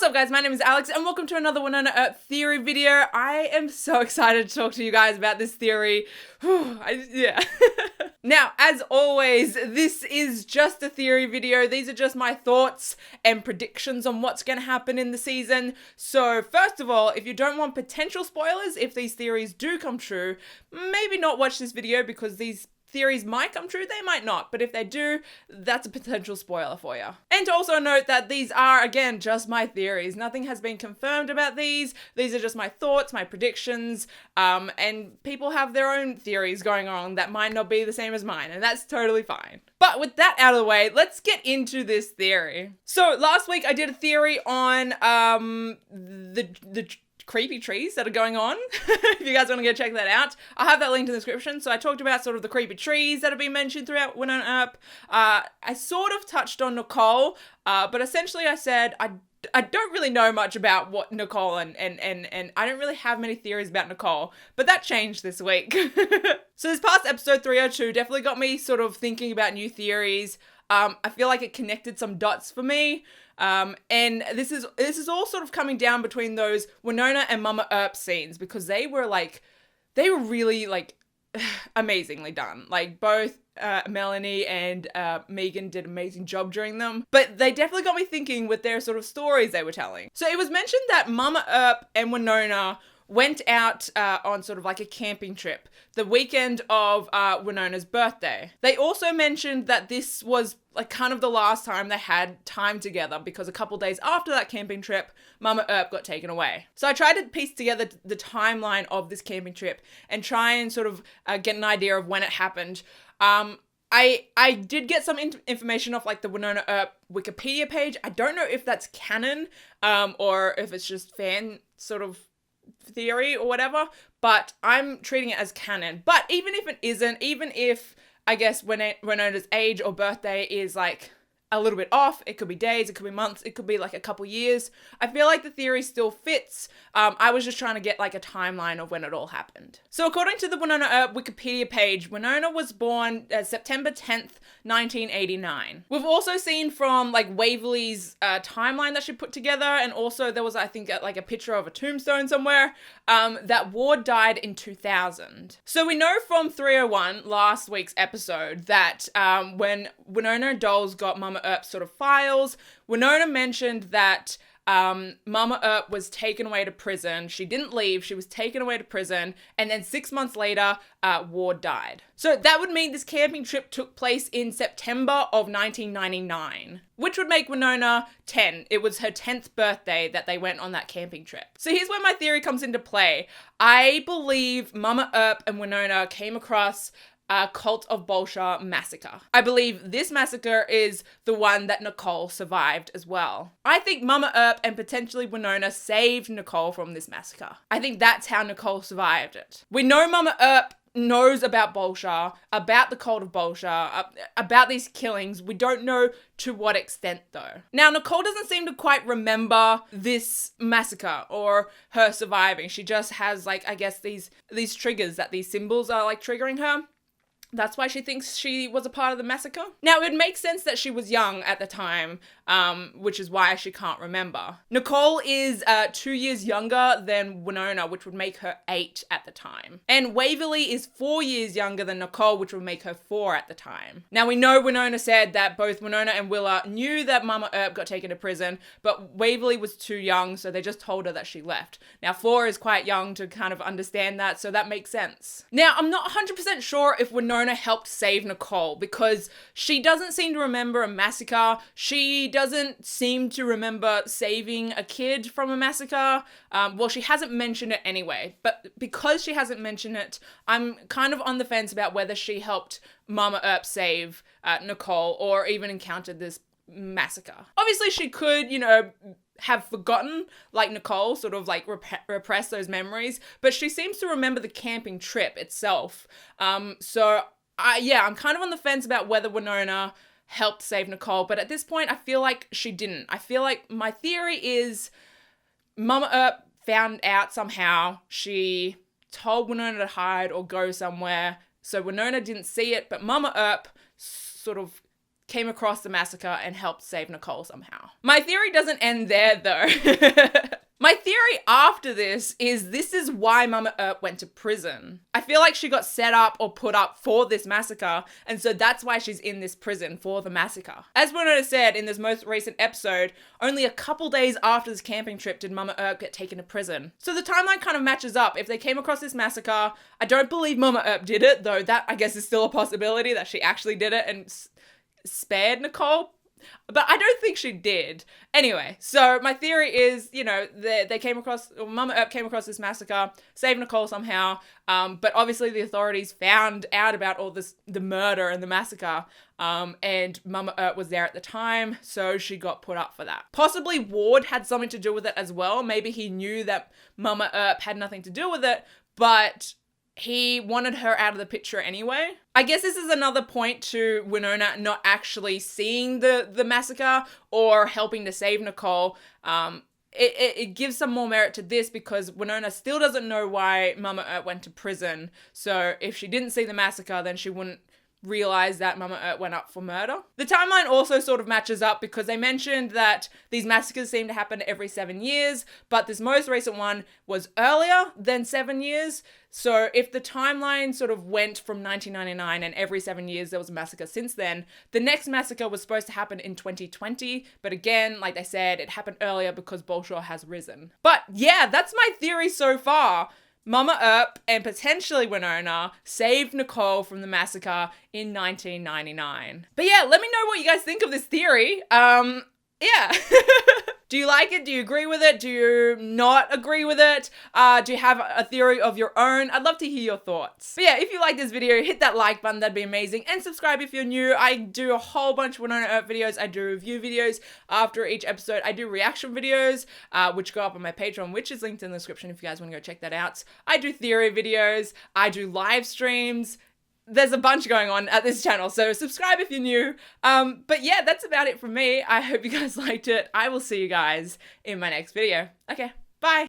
What's up guys, my name is Alex and welcome to another Wynonna Earp theory video. I am so excited to talk to you guys about this theory. Now, as always, this is just a theory video. These are just my thoughts and predictions on what's going to happen in the season. So first of all, if you don't want potential spoilers, if these theories do come true, maybe not watch this video because these theories might come true, they might not, but if they do, that's a potential spoiler for you. And to also note that these are, again, just my theories. Nothing has been confirmed about these. These are just my thoughts, my predictions, and people have their own theories going on that might not be the same as mine, and that's totally fine. But with that out of the way, let's get into this theory. So last week I did a theory on the creepy trees that are going on. If you guys want to go check that out, I'll have that linked in the description. So I talked about sort of the creepy trees that have been mentioned throughout Wynonna Earp. I sort of touched on Nicole, but essentially I said I don't really know much about what Nicole and I don't really have many theories about Nicole, but that changed this week. So this past episode 302 definitely got me sort of thinking about new theories. I feel like it connected some dots for me. And this is all sort of coming down between those Wynonna and Mama Earp scenes because they were really amazingly done. Like both Melanie and Megan did an amazing job during them, but they definitely got me thinking with their sort of stories they were telling. So it was mentioned that Mama Earp and Wynonna went out on sort of like a camping trip the weekend of Wynonna's birthday. They also mentioned that this was like kind of the last time they had time together because a couple days after that camping trip, Mama Earp got taken away. So I tried to piece together the timeline of this camping trip and try and sort of get an idea of when it happened. I did get some information off like the Wynonna Earp Wikipedia page. I don't know if that's canon or if it's just fan sort of theory or whatever, but I'm treating it as canon. But even if it isn't, even if I guess Wynonna's age or birthday is like a little bit off, it could be days, it could be months, it could be like a couple years, I feel like the theory still fits. I was just trying to get like a timeline of when it all happened. So according to the Wynonna Earp Wikipedia page, Wynonna was born September 10th, 1989. We've also seen from like Waverly's timeline that she put together, and also there was, I think, like a picture of a tombstone somewhere, that Ward died in 2000. So we know from 301, last week's episode, that when Wynonna and Dolls got Mama Earp's sort of files, Wynonna mentioned that Mama Earp was taken away to prison. She didn't leave, she was taken away to prison, and then 6 months later, Ward died. So that would mean this camping trip took place in September of 1999, which would make Wynonna 10. It was her 10th birthday that they went on that camping trip. So here's where my theory comes into play. I believe Mama Earp and Wynonna came across Cult of Bolshar massacre. I believe this massacre is the one that Nicole survived as well. I think Mama Earp and potentially Wynonna saved Nicole from this massacre. I think that's how Nicole survived it. We know Mama Earp knows about Bolshar, about the Cult of Bolshar, about these killings. We don't know to what extent though. Now, Nicole doesn't seem to quite remember this massacre or her surviving. She just has like, I guess these triggers, that these symbols are like triggering her. That's why she thinks she was a part of the massacre. Now, it makes sense that she was young at the time, which is why she can't remember. Nicole is 2 years younger than Wynonna, which would make her 8 at the time. And Waverly is 4 years younger than Nicole, which would make her 4 at the time. Now, we know Wynonna said that both Wynonna and Willa knew that Mama Earp got taken to prison, but Waverly was too young, so they just told her that she left. Now, 4 is quite young to kind of understand that, so that makes sense. Now, I'm not 100% sure if Wynonna helped save Nicole because she doesn't seem to remember a massacre. She doesn't seem to remember saving a kid from a massacre. Well, she hasn't mentioned it anyway, but because she hasn't mentioned it, I'm kind of on the fence about whether she helped Mama Earp save Nicole or even encountered this massacre. Obviously, she could, have forgotten, like Nicole, sort of like repress those memories, but she seems to remember the camping trip itself. So I'm kind of on the fence about whether Wynonna helped save Nicole, but at this point, I feel like she didn't. I feel like my theory is Mama Earp found out somehow. She told Wynonna to hide or go somewhere, so Wynonna didn't see it, but Mama Earp sort of came across the massacre and helped save Nicole somehow. My theory doesn't end there though. My theory after this is why Mama Earp went to prison. I feel like she got set up or put up for this massacre, and so that's why she's in this prison for the massacre. As Wynonna said in this most recent episode, only a couple days after this camping trip did Mama Earp get taken to prison. So the timeline kind of matches up. If they came across this massacre, I don't believe Mama Earp did it, though that I guess is still a possibility that she actually did it and spared Nicole. But I don't think she did. Anyway, so my theory is, you know, Mama Earp came across this massacre, saved Nicole somehow, but obviously the authorities found out about all this, the murder and the massacre, and Mama Earp was there at the time, so she got put up for that. Possibly Ward had something to do with it as well. Maybe he knew that Mama Earp had nothing to do with it, but he wanted her out of the picture anyway. I guess this is another point to Wynonna not actually seeing the massacre or helping to save Nicole. It gives some more merit to this because Wynonna still doesn't know why Mama Earp went to prison. So if she didn't see the massacre, then she wouldn't realize that Mama Earp went up for murder. The timeline also sort of matches up because they mentioned that these massacres seem to happen every 7 years, but this most recent one was earlier than 7 years. So if the timeline sort of went from 1999 and every 7 years there was a massacre since then, the next massacre was supposed to happen in 2020. But again, like they said, it happened earlier because Bolshoi has risen. But yeah, that's my theory so far. Mama Earp and potentially Wynonna saved Nicole from the massacre in 1999. But yeah, let me know what you guys think of this theory. Yeah. Do you like it? Do you agree with it? Do you not agree with it? Do you have a theory of your own? I'd love to hear your thoughts. But yeah, if you like this video, hit that like button. That'd be amazing. And subscribe if you're new. I do a whole bunch of Wynonna Earp videos. I do review videos after each episode. I do reaction videos, which go up on my Patreon, which is linked in the description if you guys want to go check that out. I do theory videos. I do live streams. There's a bunch going on at this channel, so subscribe if you're new. But yeah, that's about it from me. I hope you guys liked it. I will see you guys in my next video. Okay, bye.